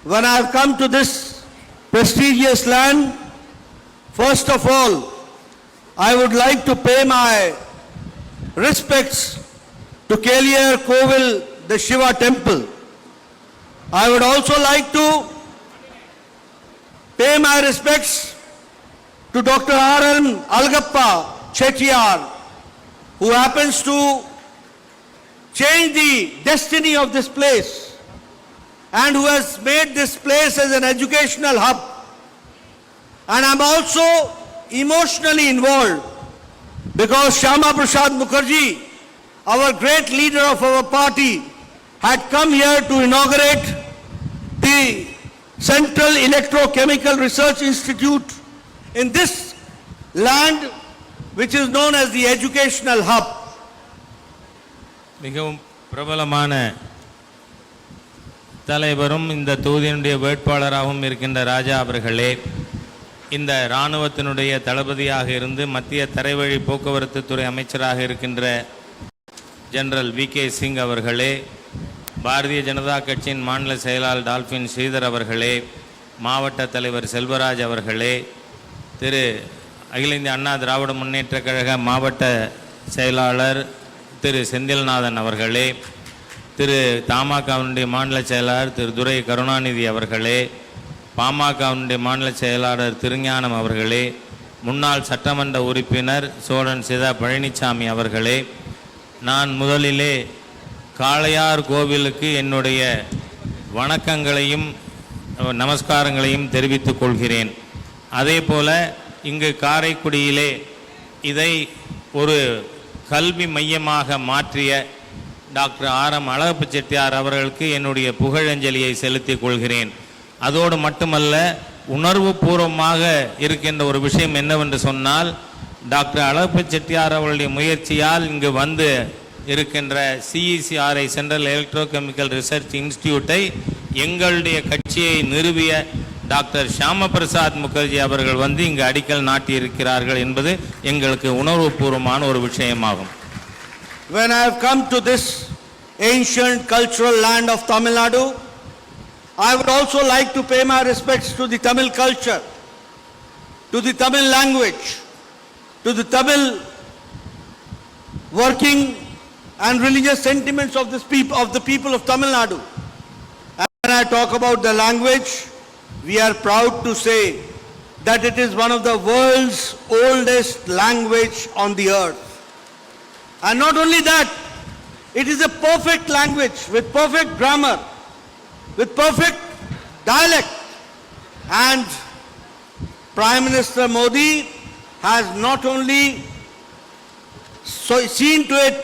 when I have come to this prestigious land, first of all, I would like to pay my respects to Kelier Kovil, the Shiva temple. I would also like to pay my respects to Dr. R.N. Algappa Chettiar, who happens to change the destiny of this place and who has made this place as an educational hub. And I'm also emotionally involved because Shyama Prasad Mukherjee, our great leader of our party, had come here to inaugurate the Central Electrochemical Research Institute in this land, which is known as the educational hub. மிகவும் பிரபலமான தலைவரும் இந்த தொகுதியினுடைய வேட்பாளராகவும் இருக்கின்ற ராஜா அவர்களே, இந்த இராணுவத்தினுடைய தளபதியாக இருந்து மத்திய தரைவழி போக்குவரத்து துறை அமைச்சராக இருக்கின்ற ஜெனரல் வி.கே. சிங் அவர்களே, பாரதிய ஜனதா கட்சியின் மாநில செயலாளர் டால்பின் ஸ்ரீதர் அவர்களே, மாவட்ட தலைவர் செல்வராஜ் அவர்களே, திரு அகில இந்திய அண்ணா திராவிட முன்னேற்ற கழக மாவட்ட செயலாளர் திரு செந்தில்நாதன் அவர்களே, திரு தமாகவினுடைய மாநில செயலாளர் திரு துரை கருணாநிதி அவர்களே, பாமகவினுடைய மாநில செயலாளர் திருஞானம் அவர்களே, முன்னாள் சட்டமன்ற உறுப்பினர் சோழன் சிதா பழனிசாமி அவர்களே, நான் முதலிலே காளையார் கோவிலுக்கு என்னுடைய வணக்கங்களையும் நமஸ்காரங்களையும் தெரிவித்துக் கொள்கிறேன். அதே போல இங்கு காரைக்குடியிலே இதை ஒரு கல்வி மையமாக மாற்றிய டாக்டர் ஆர்.எம். அழகப்ப செட்டியார் அவர்களுக்கு என்னுடைய புகழஞ்சலியை செலுத்திக் கொள்கிறேன். அதோடு மட்டுமல்ல, உணர்வு பூர்வமாக இருக்கின்ற ஒரு விஷயம் என்னவென்று சொன்னால், டாக்டர் அழகப்ப செட்டியார் அவர்களுடைய முயற்சியால் இங்கு வந்து இருக்கின்ற CECRI சென்ட்ரல் எலக்ட்ரோகெமிக்கல் ரிசர்ச் இன்ஸ்டிடியூட்டை எங்களுடைய கட்சியை நிறுவிய டாக்டர் ஷியாமா பிரசாத் முகர்ஜி அவர்கள் வந்து இங்கு அடிக்கல் நாட்டியிருக்கிறார்கள் என்பது எங்களுக்கு உணர்வுபூர்வமான ஒரு விஷயமாகும். When I have come to this ancient cultural land of Tamil Nadu, I would also like to pay my respects to the Tamil culture, to the Tamil language, to the Tamil working and religious sentiments of the people of Tamil Nadu. And when I talk about the language, we are proud to say that it is one of the world's oldest language on the earth. And not only that, it is a perfect language with perfect grammar, with perfect dialect. And Prime Minister Modi has not only seen to it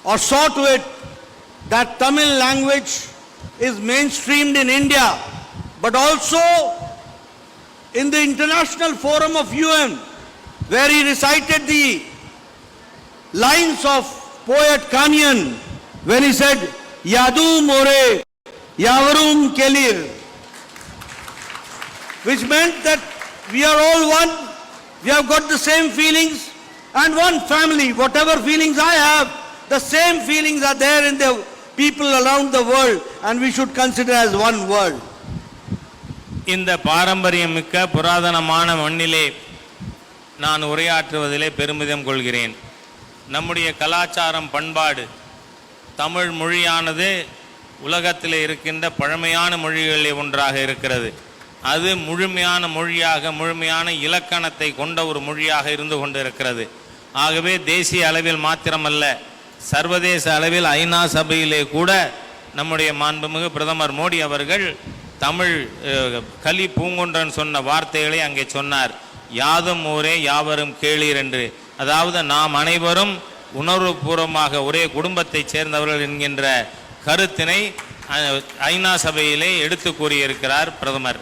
or saw to it that Tamil language is mainstreamed in India, but also in the International Forum of UN, where he recited the lines of poet Kanyan when he said, Yadu More, Yavarum Kelir, which meant that we are all one, we have got the same feelings and one family. Whatever feelings I have, the same feelings are there in the people around the world, and we should consider as one world. இந்த பாரம்பரியமிக்க புராதனமான மண்ணிலே நான் உரையாற்றுவதிலே பெருமிதம் கொள்கிறேன். நம்முடைய கலாச்சாரம், பண்பாடு, தமிழ் மொழியானது உலகத்தில் இருக்கின்ற பழமையான மொழிகளில் ஒன்றாக இருக்கிறது. அது முழுமையான மொழியாக, முழுமையான இலக்கணத்தை கொண்ட ஒரு மொழியாக இருந்து கொண்டிருக்கிறது. ஆகவே தேசிய அளவில் மாத்திரமல்ல, சர்வதேச அளவில் ஐநா சபையிலே கூட நம்முடைய மாண்புமிகு பிரதமர் மோடி அவர்கள் தமிழ் கலி பூங்குன்றன் சொன்ன வார்த்தைகளை அங்கே சொன்னார். யாதும் ஊரே யாவரும் கேளீர் என்று. அதாவது நாம் அனைவரும் உணர்வுபூர்வமாக ஒரே குடும்பத்தை சேர்ந்தவர்கள் என்கின்ற கருத்தினை ஐநா சபையிலே எடுத்து கூறியிருக்கிறார் பிரதமர்.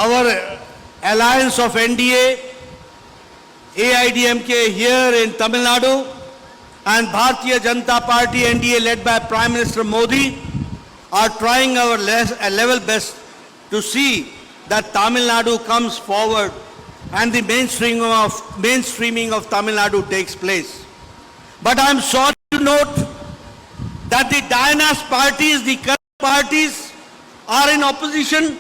Our alliance of NDA, AIDMK here in Tamil Nadu and Bharatiya Janata Party NDA led by Prime Minister Modi are trying our level best to see that Tamil Nadu comes forward and the mainstreaming of Tamil Nadu takes place. But I am sorry to note that the Diana's party is the parties are in opposition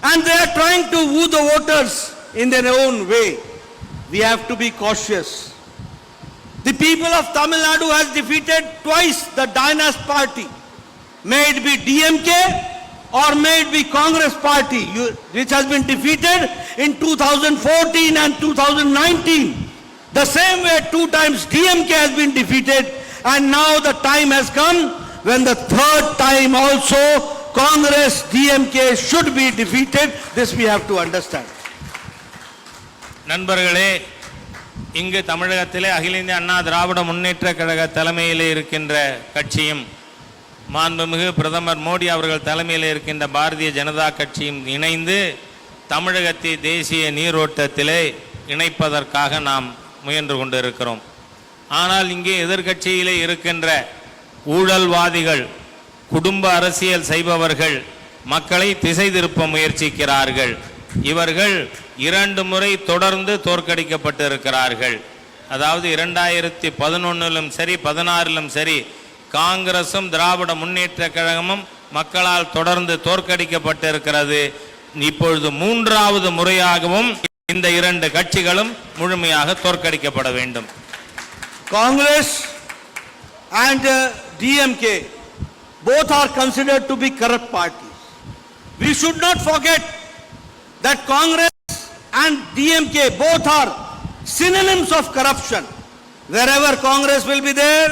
and they are trying to woo the voters in their own way. We have to be cautious. The people of Tamil Nadu has defeated twice the Dynas party. May it be DMK or may it be Congress party, which has been defeated in 2014 and 2019. The same way 2 times DMK has been defeated, and now the time has come when the third time also Congress, DMK should be defeated. This we have to understand. நண்பர்களே, இங்கு தமிழகத்திலே அகில இந்திய அண்ணா திராவிட முன்னேற்ற கழக தலைமையிலே இருக்கின்ற கட்சியும் மாண்புமிகு பிரதமர் மோடி அவர்கள் தலைமையில் இருக்கின்ற பாரதிய ஜனதா கட்சியும் இணைந்து தமிழகத்தை தேசிய நீரோட்டத்திலே இணைப்பதற்காக நாம் முயன்று கொண்டிருக்கிறோம். ஆனால் இங்கே எதிர்க்கட்சியிலே இருக்கின்ற ஊழல்வாதிகள், குடும்ப அரசியல் செய்பவர்கள் மக்களை திசை திருப்ப முயற்சிக்கிறார்கள். இவர்கள் 2 முறை தொடர்ந்து தோற்கடிக்கப்பட்டிருக்கிறார்கள். அதாவது 2011லும் சரி 16லும் சரி காங்கிரசும் திராவிட முன்னேற்ற கழகமும் மக்களால் தொடர்ந்து தோற்கடிக்கப்பட்டிருக்கிறது. இப்பொழுது 3வது முறையாகவும் இந்த 2 கட்சிகளும் முழுமையாக தோற்கடிக்கப்பட வேண்டும். Congress and DMK both are considered to be corrupt parties. We should not forget that Congress and DMK both are synonyms of corruption. Wherever Congress will be there,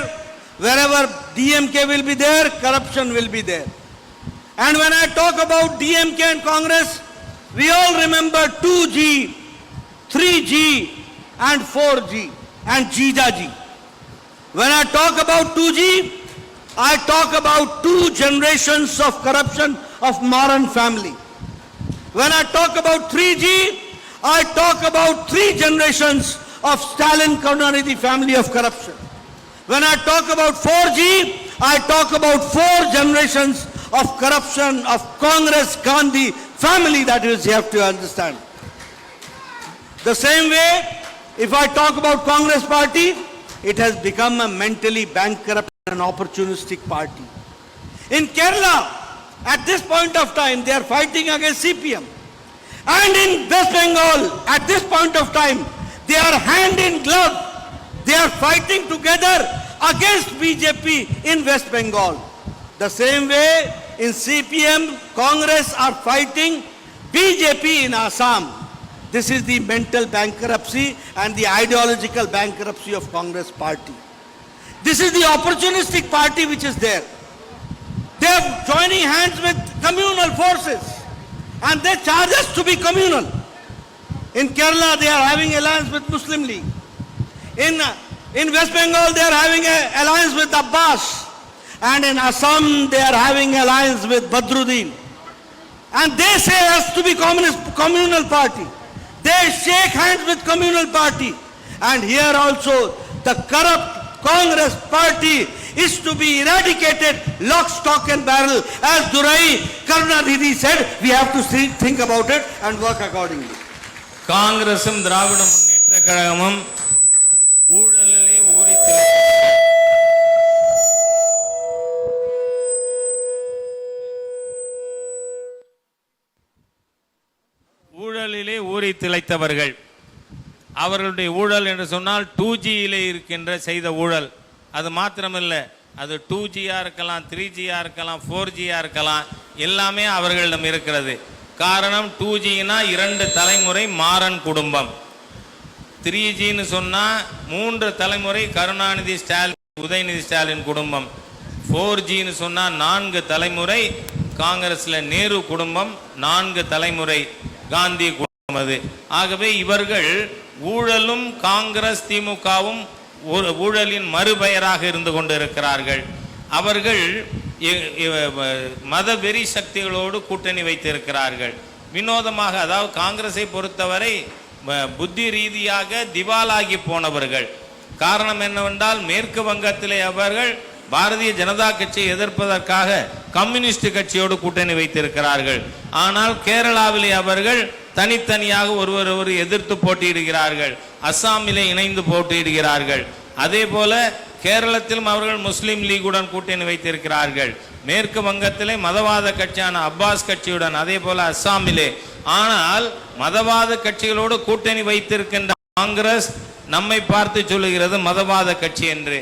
wherever DMK will be there, corruption will be there. And when I talk about DMK and Congress, we all remember 2G, 3G and 4G and Jijaji. When I talk about 2G, I talk about 2 generations of corruption of Maran family. When I talk about 3G, I talk about 3 generations of Stalin Karunanidhi family of corruption. When I talk about 4G, I talk about 4 generations of corruption of Congress Gandhi family. That is, you have to understand. The same way, if I talk about Congress party, it has become a mentally bankrupt and opportunistic party. In Kerala, at this point of time, they are fighting against CPM. And in West Bengal, at this point of time, they are hand in glove. They are fighting together against BJP in West Bengal. The same way in CPM, Congress are fighting BJP in Assam. This is the mental bankruptcy and the ideological bankruptcy of Congress party. This is the opportunistic party which is there. They are joining hands with communal forces and they charge us to be communal. In Kerala, they are having alliance with Muslim League. In West Bengal, they are having an alliance with Abbas. And in Assam, they are having alliance with Badruddin. And they say us to be communal party. They shake hands with communal party. And here also, the corrupt Congress party is to be eradicated lock, stock and barrel. As Durai Karunanidhi said, we have to think about it and work accordingly. காங்கிரசும் திராவிட முன்னேற்ற கழகமும் ஊழலிலே ஊறி திளைத்தவர்கள். அவர்களுடைய ஊழல் என்று சொன்னால் 2Gயிலே இருக்கின்ற செய்த ஊழல். அது மாத்திரமல்ல, அது 2Gயா இருக்கலாம், 3Gயா இருக்கலாம், 4Gயா இருக்கலாம், எல்லாமே அவர்களிடம் இருக்கிறது. காரணம் 2Gனா 2 தலைமுறை மாறன் குடும்பம், 3Gன்னு சொன்னா 3 தலைமுறை கருணாநிதி ஸ்டாலின் உதயநிதி ஸ்டாலின் குடும்பம், 4Gன்னு சொன்னா 4 தலைமுறை காங்கிரஸ்ல நேரு குடும்பம், 4 தலைமுறை காந்தி குடும்பம். அது ஆகவே இவர்கள் ஊழலும் காங்கிரஸ் திமுகவும் ஊழலின் மறுபெயராக இருந்து கொண்டிருக்கிறார்கள். அவர்கள் மத வெறி சக்திகளோடு கூட்டணி வைத்திருக்கிறார்கள். வினோதமாக, அதாவது காங்கிரஸை பொறுத்தவரை புத்தி ரீதியாக திவாலாகி போனவர்கள். காரணம் என்னவென்றால், மேற்கு வங்கத்திலே அவர்கள் பாரதிய ஜனதா கட்சியை எதிர்ப்பதற்காக கம்யூனிஸ்ட் கட்சியோடு கூட்டணி வைத்திருக்கிறார்கள். ஆனால் கேரளாவிலே அவர்கள் தனித்தனியாக ஒருவர் எதிர்த்து போட்டியிடுகிறார்கள். அஸ்ஸாமிலே இணைந்து போட்டியிடுகிறார்கள். அதே போல கேரளத்திலும் அவர்கள் முஸ்லிம் லீகுடன் கூட்டணி வைத்திருக்கிறார்கள். மேற்கு வங்கத்திலே மதவாத கட்சியான அப்பாஸ் கட்சியுடன், அதே போல அஸ்ஸாமிலே. ஆனால் மதவாத கட்சிகளோடு கூட்டணி வைத்திருக்கின்ற காங்கிரஸ் நம்மை பார்த்து சொல்லுகிறது மதவாத கட்சி என்று.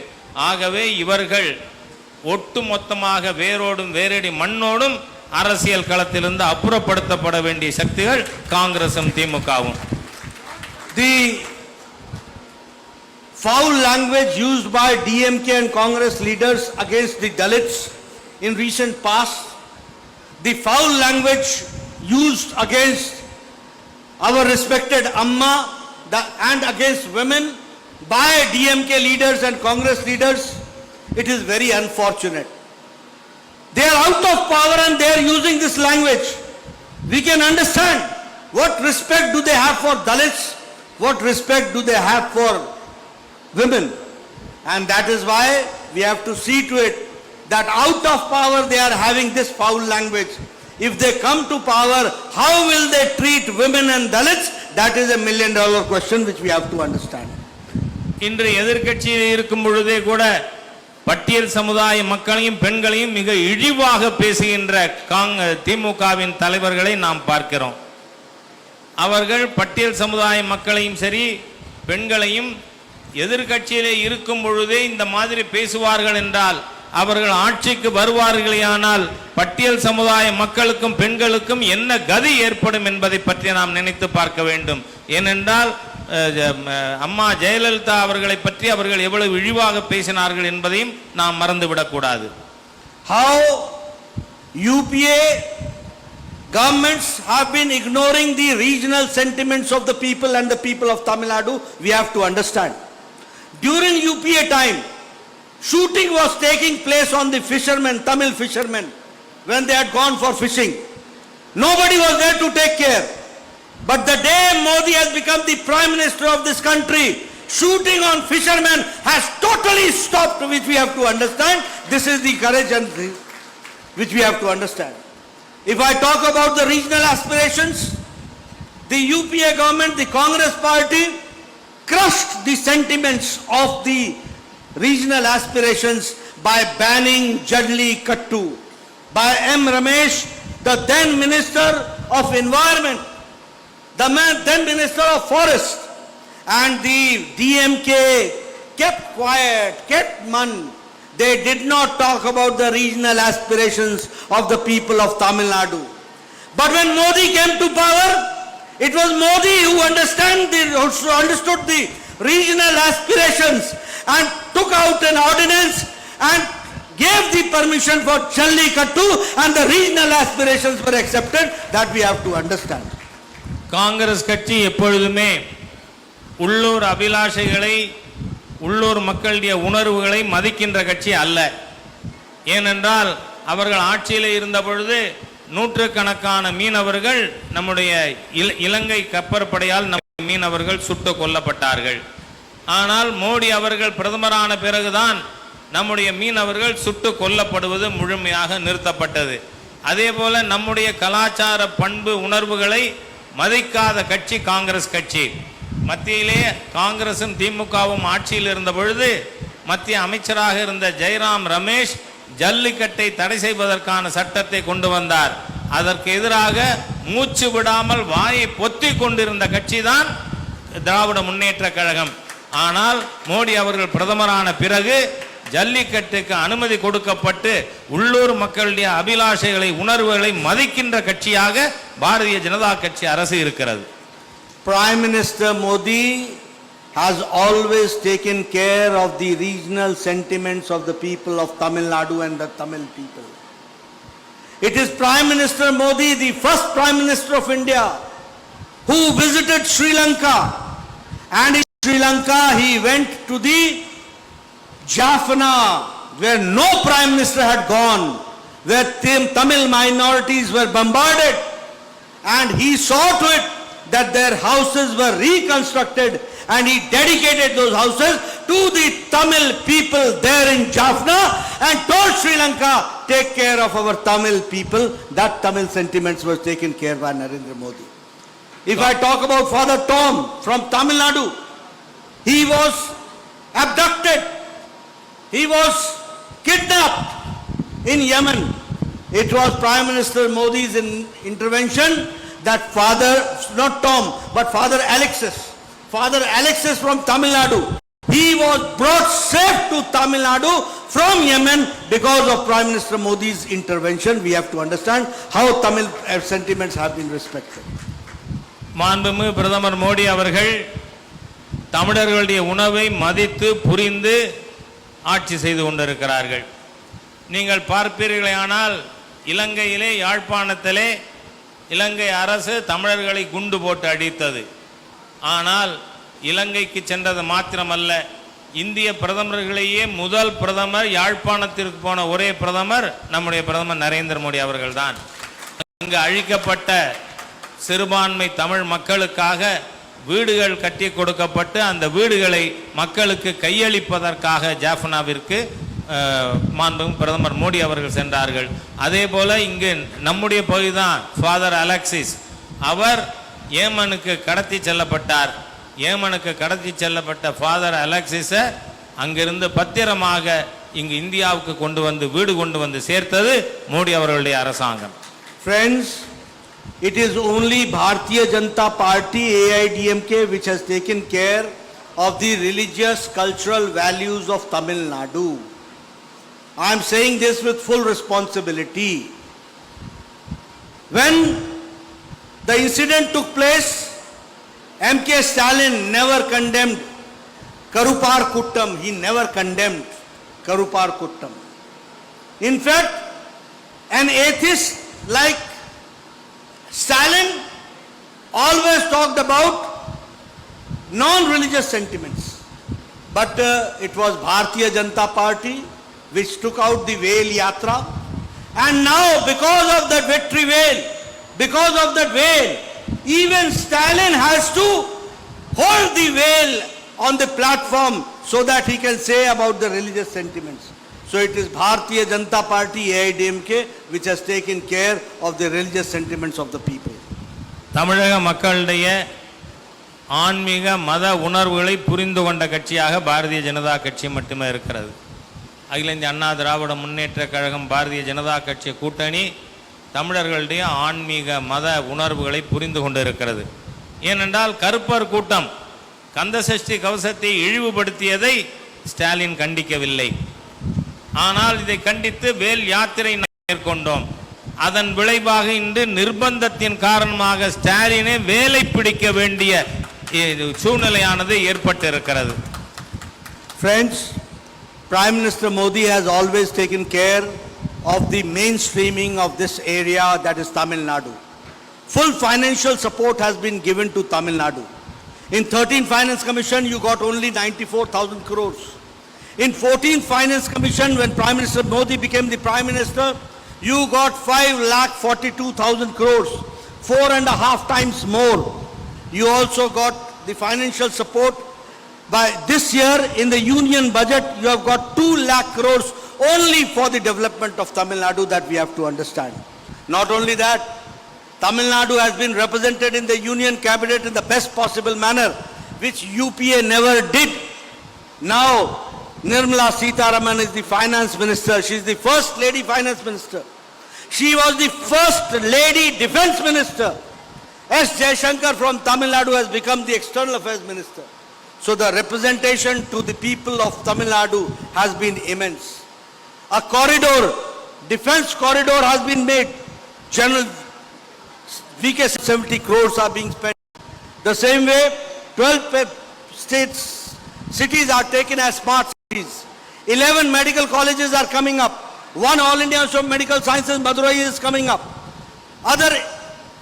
ஆகவே இவர்கள் ஒட்டுமொத்தமாக வேரோடும் வேரடி மண்ணோடும் அரசியல் களத்திலிருந்து அப்புறப்படுத்தப்பட வேண்டிய சக்திகள் காங்கிரசும் திமுகவும். The foul language used by DMK and Congress leaders against the Dalits in recent past, the foul language used against our respected Amma and against women by DMK leaders and Congress leaders, it is very unfortunate. They are out of power and they are using this language. We can understand what respect do they have for Dalits, what respect do they have for women, and that is why we have to see to it that out of power they are having this foul language. If they come to power, how will they treat women and Dalits? That is a $1 million question which we have to understand. இன்று எதிர்க்கட்சியில் இருக்கும் பொழுதே கூட பட்டியல் சமுதாய மக்களையும் பெண்களையும் மிக இழிவாக பேசுகின்ற திமுகவின் தலைவர்களை நாம் பார்க்கிறோம். அவர்கள் பட்டியல் சமுதாய மக்களையும் சரி பெண்களையும் எதிர்க்கட்சியிலே இருக்கும் பொழுதே இந்த மாதிரி பேசுவார்கள் என்றால் அவர்கள் ஆட்சிக்கு வருவார்களேயானால் பட்டியல் சமுதாய மக்களுக்கும் பெண்களுக்கும் என்ன கதி ஏற்படும் என்பதை பற்றி நாம் நினைத்து பார்க்க வேண்டும். ஏனென்றால் அம்மா ஜெயலலிதா அவர்களை பற்றி அவர்கள் எவ்வளவு இழிவாக பேசினார்கள் என்பதையும் நாம் மறந்துவிடக் கூடாது. How UPA governments have been ignoring the regional sentiments of the people and the people of Tamil Nadu, we have to understand. During UPA time, shooting was taking place on the fishermen, Tamil fishermen, when they had gone for fishing. Nobody was there to take care. But the day Modi has become the Prime Minister of this country, shooting on fishermen has totally stopped, which we have to understand. This is the courage and which we have to understand. If I talk about the regional aspirations, the UPA government, the Congress party, crushed the sentiments of the regional aspirations by banning Jallikattu by M. Ramesh, the then Minister of Environment, the then Minister of Forest, and the DMK kept quiet, kept mum. They did not talk about the regional aspirations of the people of Tamil Nadu. But when Modi came to power, it was Modi who understood the regional aspirations and took out an ordinance and gave the permission for Jallikattu, and the regional aspirations were accepted. That we have to understand. Congress கட்சி எப்பொழுதுமே உள்ளூர் அபிலாஷைகளை உள்ளூர் மக்களுடைய உணர்வுகளை மதிக்கின்ற கட்சி அல்ல. ஏனென்றால் அவர்கள் ஆட்சியில் இருந்த பொழுது நூற்றுக்கணக்கான மீனவர்கள் நம்முடைய இலங்கை கப்பற்படையால் மீனவர்கள் சுட்டு கொல்லப்பட்டார்கள். ஆனால் மோடி அவர்கள் பிரதமரான பிறகுதான் நம்முடைய மீனவர்கள் சுட்டு கொல்லப்படுவது முழுமையாக நிறுத்தப்பட்டது. அதே போல நம்முடைய கலாச்சார பண்பு உணர்வுகளை மதிக்காத கட்சி காங்கிரஸ் கட்சி. மத்தியிலே காங்கிரசும் திமுகவும் ஆட்சியில் இருந்த பொழுது மத்திய அமைச்சராக இருந்த ஜெயராம் ரமேஷ் ஜல்லிக்கட்டை தடை செய்வதற்கான சட்டத்தை கொண்டு வந்தார். அதற்கு எதிராக மூச்சு விடாமல் வாயை பொத்தி கொண்டிருந்த கட்சி தான் திராவிட முன்னேற்ற கழகம். ஆனால் மோடி அவர்கள் பிரதமரான பிறகு ஜல்லிக்கட்டுக்கு அனுமதி கொடுக்கப்பட்டு உள்ளூர் மக்களுடைய அபிலாஷைகளை உணர்வுகளை மதிக்கின்ற கட்சியாக பாரதிய ஜனதா கட்சி அரசு இருக்கிறது. Prime Minister Modi has always taken care of the regional sentiments of the people of Tamil Nadu and the Tamil people. It is Prime Minister Modi, the first Prime Minister of India, who visited Sri Lanka, and in Sri Lanka he went to the Jaffna, where no Prime Minister had gone, where Tamil minorities were bombarded, and he saw to it that their houses were reconstructed, and he dedicated those houses to the Tamil people there in Jaffna and told Sri Lanka, take care of our Tamil people. That Tamil sentiments was taken care by Narendra Modi. If I talk about Father Tom from Tamil Nadu, he was abducted, he was kidnapped In Yemen, it was Prime Minister Modi's intervention that not Tom, but Father Alexis from Tamil Nadu, he was brought safe to Tamil Nadu from Yemen because of Prime Minister Modi's intervention. We have to understand how Tamil sentiments have been respected. மாண்புமிகு பிரதமர் மோடி அவர்கள் தமிழர்களுடைய உணவை மதித்து புரிந்து ஆட்சி செய்து கொண்டிருக்கிறார்கள். நீங்கள் பார்ப்பீர்களேயானால் இலங்கையிலே யாழ்ப்பாணத்திலே இலங்கை அரசு தமிழர்களை குண்டு போட்டு அடித்தது. ஆனால் இலங்கைக்கு சென்றது மாத்திரமல்ல, இந்திய பிரதமர்களையே முதல் பிரதமர் யாழ்ப்பாணத்திற்கு போன ஒரே பிரதமர் நம்முடைய பிரதமர் நரேந்திர மோடி அவர்கள்தான். அங்கு அழிக்கப்பட்ட சிறுபான்மை தமிழ் மக்களுக்காக வீடுகள் கட்டி கொடுக்கப்பட்டு அந்த வீடுகளை மக்களுக்கு கையளிப்பதற்காக ஜாஃபனாவிற்கு மாண்புமிகு பிரதமர் மோடி அவர்கள் சென்றார்கள். அதே போல இங்கு நம்முடைய பகுதிதான் ஃபாதர் அலெக்சிஸ், அவர் ஏமனுக்கு கடத்தி செல்லப்பட்டார். ஏமனுக்கு கடத்தி செல்லப்பட்ட ஃபாதர் அலெக்சிஸை அங்கிருந்து பத்திரமாக இங்கு இந்தியாவுக்கு வீடு கொண்டு வந்து சேர்த்தது மோடி அவர்களுடைய அரசாங்கம். Friends, it is only Bharatiya Janata Party, AIDMK, which has taken care of the religious cultural values of Tamil Nadu. I am saying this with full responsibility. When the incident took place, MK Stalin never condemned Karupar Kuttam. He never condemned Karupar Kuttam. In fact, an atheist like Stalin always talked about non-religious sentiments. But it was Bharatiya Janata Party which took out the Veil Yatra. And now because of that victory veil, because of that veil, even Stalin has to hold the veil on the platform so that he can say about the religious sentiments. So it is Bharatiya Janata Party, AIDMK, which has taken care of the religious sentiments of the people. தமிழக மக்களுடைய ஆன்மீக மத உணர்வுகளை புரிந்து கொண்ட கட்சியாக பாரதிய ஜனதா கட்சி மட்டுமே இருக்கிறது. அகில இந்திய அண்ணா திராவிட முன்னேற்ற கழகம் பாரதிய ஜனதா கட்சி கூட்டணி தமிழர்களுடைய ஆன்மீக மத உணர்வுகளை புரிந்து கொண்டு இருக்கிறது. ஏனென்றால் கருப்பர் கூட்டம் கந்தசஷ்டி கவசத்தை இழிவுபடுத்தியதை ஸ்டாலின் கண்டிக்கவில்லை. ஆனால் இதை கண்டித்து வேல் யாத்திரை மேற்கொண்டோம். அதன் விளைவாக இன்று நிர்பந்தத்தின் காரணமாக ஸ்டாலினை வேலை பிடிக்க வேண்டிய சூழ்நிலையானது ஏற்பட்டிருக்கிறது. Friends, Prime Minister Modi has always taken care of the mainstreaming of this area, that is Tamil Nadu. Full financial support has been given to Tamil Nadu. In 13th Finance Commission, you got only 94,000 crores. In 14th Finance Commission, when Prime Minister Modi became the Prime Minister, you got 5,42,000 crores, 4.5 times more. You also got the financial support. By this year, in the union budget, you have got 2 lakh crores only for the development of Tamil Nadu, that we have to understand. Not only that, Tamil Nadu has been represented in the union cabinet in the best possible manner, which UPA never did. Now, Nirmala Sitharaman is the finance minister. She is the first lady finance minister. She was the first lady defense minister. S. Jaishankar from Tamil Nadu has become the external affairs minister. So the representation to the people of Tamil Nadu has been immense. A corridor, defense corridor has been made. General VK 70 crores are being spent. The same way, 12 cities are taken as smart cities. 11 medical colleges are coming up. One All India Institute of Medical Sciences, Madurai, is coming up.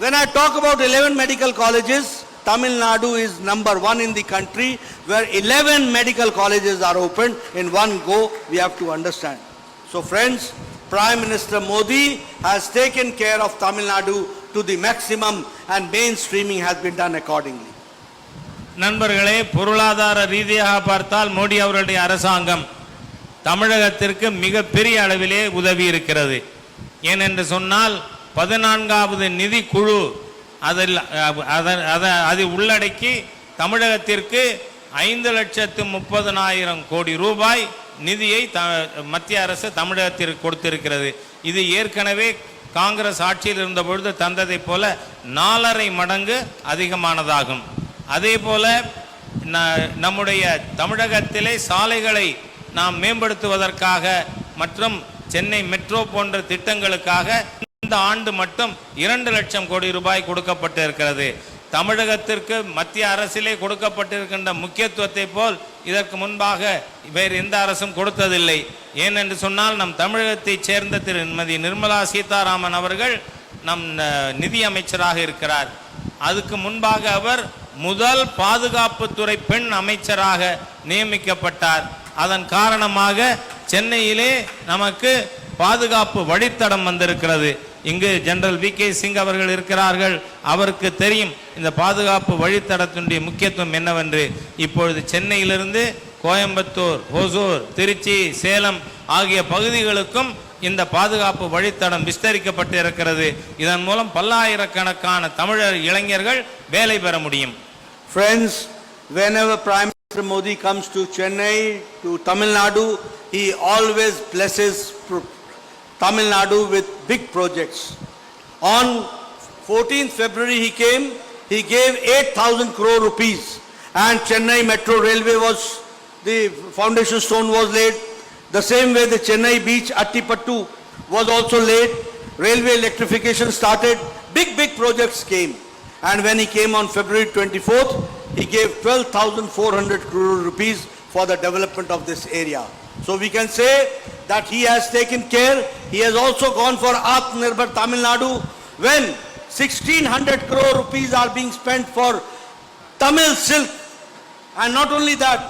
When I talk about 11 medical colleges, Tamil Nadu is number 1 in the country, where 11 medical colleges are opened in one go. We have to understand. So friends, Prime Minister Modi has taken care of Tamil Nadu to the maximum, and mainstreaming has been done accordingly. நண்பர்களே, பொருளாதார ரீதியாக பார்த்தால் மோடி அவர்களுடைய அரசாங்கம் தமிழகத்திற்கு மிக பெரிய அளவிலே உதவி இருக்கிறது. ஏனென்று சொன்னால் 14வது நிதி குழு அதை உள்ளடக்கி தமிழகத்திற்கு 5,30,30,000 கோடி ரூபாய் நிதியை மத்திய அரசு தமிழகத்திற்கு கொடுத்திருக்கிறது. இது ஏற்கனவே காங்கிரஸ் ஆட்சியில் இருந்த பொழுது தந்ததை போல 4.5 மடங்கு அதிகமானதாகும். அதே போல நம்முடைய தமிழகத்திலே சாலைகளை நாம் மேம்படுத்துவதற்காக மற்றும் சென்னை மெட்ரோ போன்ற திட்டங்களுக்காக இந்த ஆண்டு மட்டும் 2 லட்சம் கோடி ரூபாய் கொடுக்கப்பட்டிருக்கிறது. தமிழகத்திற்கு மத்திய அரசிலே கொடுக்கப்பட்டிருக்கின்ற முக்கியத்துவத்தை போல் இதற்கு முன்பாக வேறு எந்த அரசும் கொடுத்ததில்லை. ஏனென்று சொன்னால் நம் தமிழகத்தைச் சேர்ந்த திருமதி நிர்மலா சீதாராமன் அவர்கள் நம் நிதி அமைச்சராக இருக்கிறார். அதுக்கு முன்பாக அவர் முதல் பாதுகாப்புத்துறை பெண் அமைச்சராக நியமிக்கப்பட்டார். அதன் காரணமாக சென்னையிலே நமக்கு பாதுகாப்பு வழித்தடம் வந்திருக்கிறது. இங்கு ஜெனரல் வி.கே. சிங் அவர்கள் இருக்கிறார்கள். அவருக்கு தெரியும் இந்த பாதுகாப்பு வழித்தடத்தினுடைய முக்கியத்துவம் என்னவென்று. இப்பொழுது சென்னையிலிருந்து கோயம்புத்தூர், ஹொசூர், திருச்சி, சேலம் ஆகிய பகுதிகளுக்கும் இந்த பாதுகாப்பு வழித்தடம் விஸ்தரிக்கப்பட்டு இருக்கிறது. இதன் மூலம் பல்லாயிரக்கணக்கான தமிழர் இளைஞர்கள் வேலை பெற முடியும். Friends, whenever Prime Minister Modi comes to Chennai, to Tamil Nadu, he always blesses Tamil Nadu with big projects. On 14th February he came, he gave 8,000 crore rupees and Chennai Metro Railway was, the foundation stone was laid. The same way the Chennai Beach Attipattu was also laid. Railway electrification started. Big projects came. And when he came on February 24th, he gave 12,400 crore rupees for the development of this area. So we can say that he has taken care. He has also gone for Atmanirbhar Tamil Nadu when 1,600 crore rupees are being spent for Tamil silk. And not only that,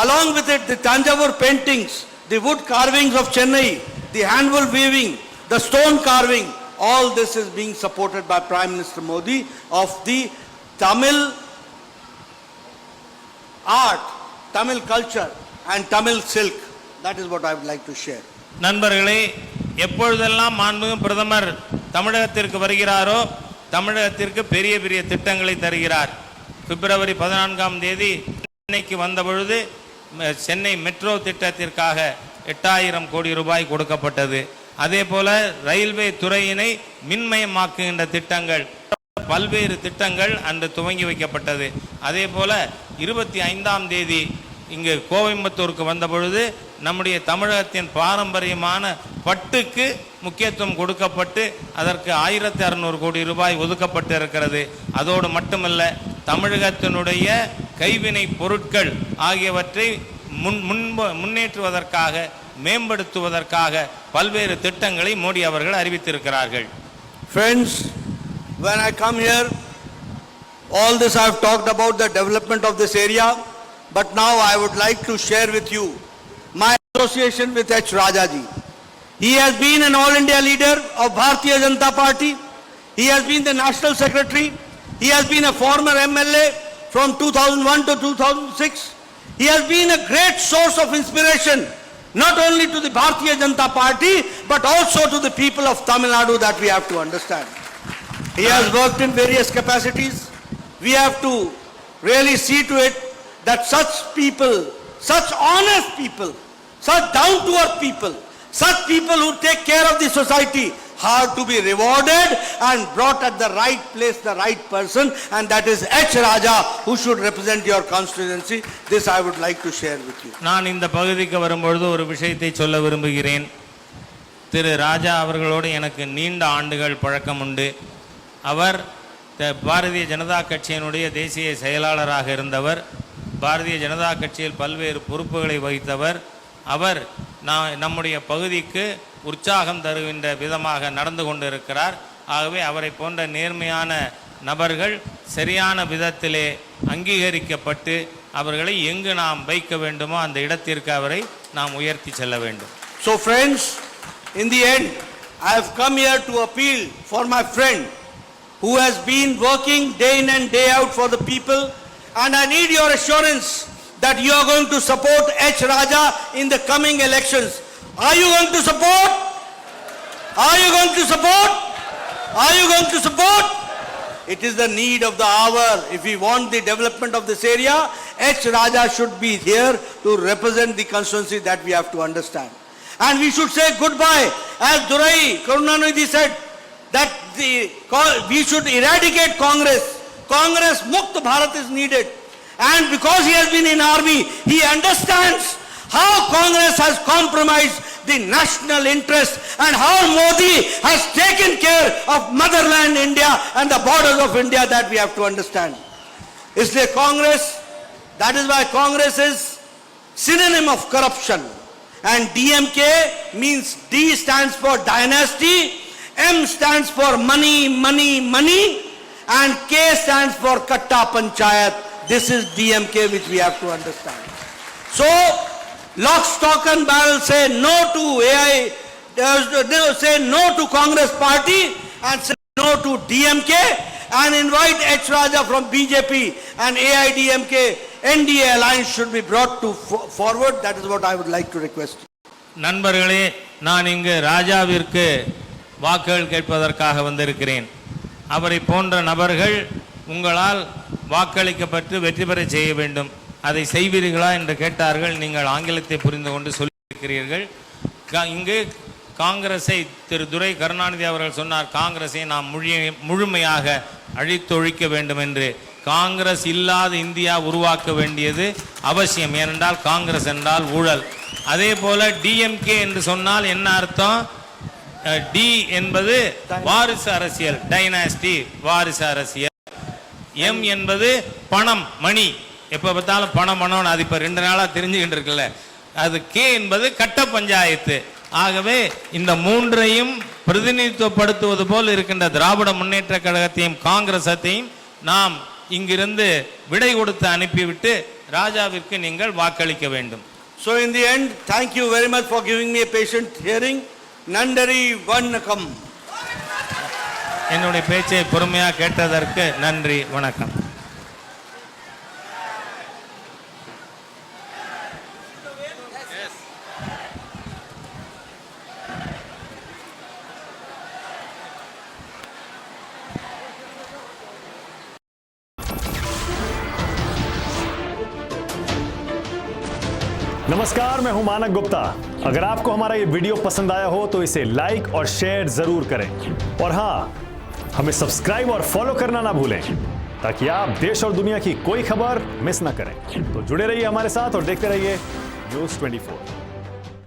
along with it, the Tanjavur paintings, the wood carvings of Chennai, the handwool weaving, the stone carving, all this is being supported by Prime Minister Modi of the Tamil art, Tamil culture and Tamil silk. That is what I would like to share. நண்பர்களே, எப்பொழுதெல்லாம் மாண்புமிகு பிரதமர் தமிழகத்திற்கு வருகிறாரோ தமிழகத்திற்கு பெரிய பெரிய திட்டங்களை தருகிறார். பிப்ரவரி 14ஆம் தேதி சென்னைக்கு வந்த பொழுது சென்னை மெட்ரோ திட்டத்திற்காக 8000 கோடி ரூபாய் கொடுக்கப்பட்டது. அதே போல ரயில்வே துறையினை மின்மயமாக்குகின்ற திட்டங்கள், பல்வேறு திட்டங்கள் அன்று துவங்கி வைக்கப்பட்டது. அதே போல 25ஆம் தேதி இங்கு கோயம்புத்தூருக்கு வந்த பொழுது நம்முடைய தமிழகத்தின் பாரம்பரியமான பட்டுக்கு முக்கியத்துவம் கொடுக்கப்பட்டு அதற்கு 1600 கோடி ரூபாய் ஒதுக்கப்பட்டு இருக்கிறது. அதோடு மட்டுமல்ல, தமிழகத்தினுடைய கைவினை பொருட்கள் ஆகியவற்றை முன்னேற்றுவதற்காக மேம்படுத்துவதற்காக பல்வேறு திட்டங்களை மோடி அவர்கள் அறிவித்திருக்கிறார்கள். Friends, when I come here, all this I have talked about the development of this area, but now I would like to share with you my association with H. Rajaji. He has been an all India leader of Bharatiya Janata Party. He has been the national secretary. He has been a former MLA from 2001 to 2006. He has been a great source of inspiration, not only to the Bharatiya Janata Party, but also to the people of Tamil Nadu, that we have to understand. He has worked in various capacities. We have to really see to it that such people, such honest people, such down-to-earth people, such people who take care of the society are to be rewarded and brought at the right place, the right person, and that is H. Raja, who should represent your constituency. This I would like to share with you. நான் இந்த பகுதிக்கு வரும்பொழுது ஒரு விஷயத்தை சொல்ல விரும்புகிறேன். திரு ராஜா அவர்களோடு எனக்கு நீண்ட ஆண்டுகள் பழக்கம் உண்டு. அவர் பாரதிய ஜனதா கட்சியினுடைய தேசிய செயலாளராக இருந்தவர். பாரதிய ஜனதா கட்சியில் பல்வேறு பொறுப்புகளை வகித்தவர். அவர் நம்முடைய பகுதிக்கு உற்சாகம் தருகின்ற விதமாக நடந்து கொண்டிருக்கிறார். ஆகவே அவரை போன்ற நேர்மையான நபர்கள் சரியான விதத்திலே அங்கீகரிக்கப்பட்டு அவர்களை எங்கு நாம் வைக்க வேண்டுமோ அந்த இடத்திற்கு அவரை நாம் உயர்த்தி செல்ல வேண்டும். So friends, in the end, I have come here to appeal for my friend who has been working day in and day out for the people, and I need your assurance that you are going to support H. Raja in the coming elections. Are you going to support? Are you going to support? Are you going to support? It is the need of the hour. If we want the development of this area, H. Raja should be here to represent the constituency that we have to understand. And we should say goodbye. As Durai Karunanidhi said, that we should eradicate Congress. Congress Mukt Bharat is needed. And because he has been in army, he understands how Congress has compromised the national interest and how Modi has taken care of motherland India and the borders of India, that we have to understand. Isliye Congress, that is why Congress is synonym of corruption. And DMK means D stands for dynasty, M stands for money, money, money, and K stands for Katta Panchayat. This is DMK which we have to understand. So, lock, stock and barrel say no to say no to Congress party and say no to DMK, and invite H. Raja from BJP and AIDMK. NDA alliance should be brought to forward. That is what I would like to request. நண்பர்களே, நான் இங்கு ராஜாவிற்கு வாக்குகள் கேட்பதற்காக வந்திருக்கிறேன். அவரை போன்ற நபர்கள் உங்களால் வாக்களிக்கப்பட்டு வெற்றி பெற செய்ய வேண்டும். அதை செய்வீர்களா என்று கேட்டார்கள். நீங்கள் ஆங்கிலத்தை புரிந்து கொண்டு சொல்லியிருக்கிறீர்கள். இங்கு காங்கிரஸை திரு துரை கருணாநிதி அவர்கள் சொன்னார், காங்கிரஸை நாம் முழுமையாக அழித்தொழிக்க வேண்டும் என்று. காங்கிரஸ் இல்லாத இந்தியா உருவாக்க வேண்டியது அவசியம். ஏனென்றால் காங்கிரஸ் என்றால் ஊழல். அதே போல டிஎம்கே என்று சொன்னால் என்ன அர்த்தம்? டி என்பது வாரிசு அரசியல், டைனாஸ்டி, வாரிசு அரசியல். எம் என்பது பணம், மணி. எப்போ பார்த்தாலும் பணம் பணம், அது இப்போ 2 நாளாக தெரிஞ்சுக்கிட்டு இருக்குல்ல. அது கே என்பது கட்ட பஞ்சாயத்து. ஆகவே இந்த மூன்றையும் பிரதிநிதித்துவப்படுத்துவது போல் இருக்கின்ற திராவிட முன்னேற்ற கழகத்தையும் காங்கிரஸையும் நாம் இங்கிருந்து விடை கொடுத்து அனுப்பிவிட்டு ராஜாவிற்கு நீங்கள் வாக்களிக்க வேண்டும். So in the end, thank you very much for giving me a patient hearing. Nandari Vannakam. என்னுடைய பேச்சை பொறுமையாக கேட்டதற்கு நன்றி, வணக்கம். नमस्कार, मैं हूं मानक गुप्ता। अगर आपको हमारा ये वीडियो पसंद आया हो तो इसे लाइक और शेयर जरूर करें, और हां, हमें सब्सक्राइब और फॉलो करना ना भूलें ताकि आप देश और दुनिया की कोई खबर मिस ना करें। तो जुड़े रहिए हमारे साथ और देखते रहिए न्यूज़ 24।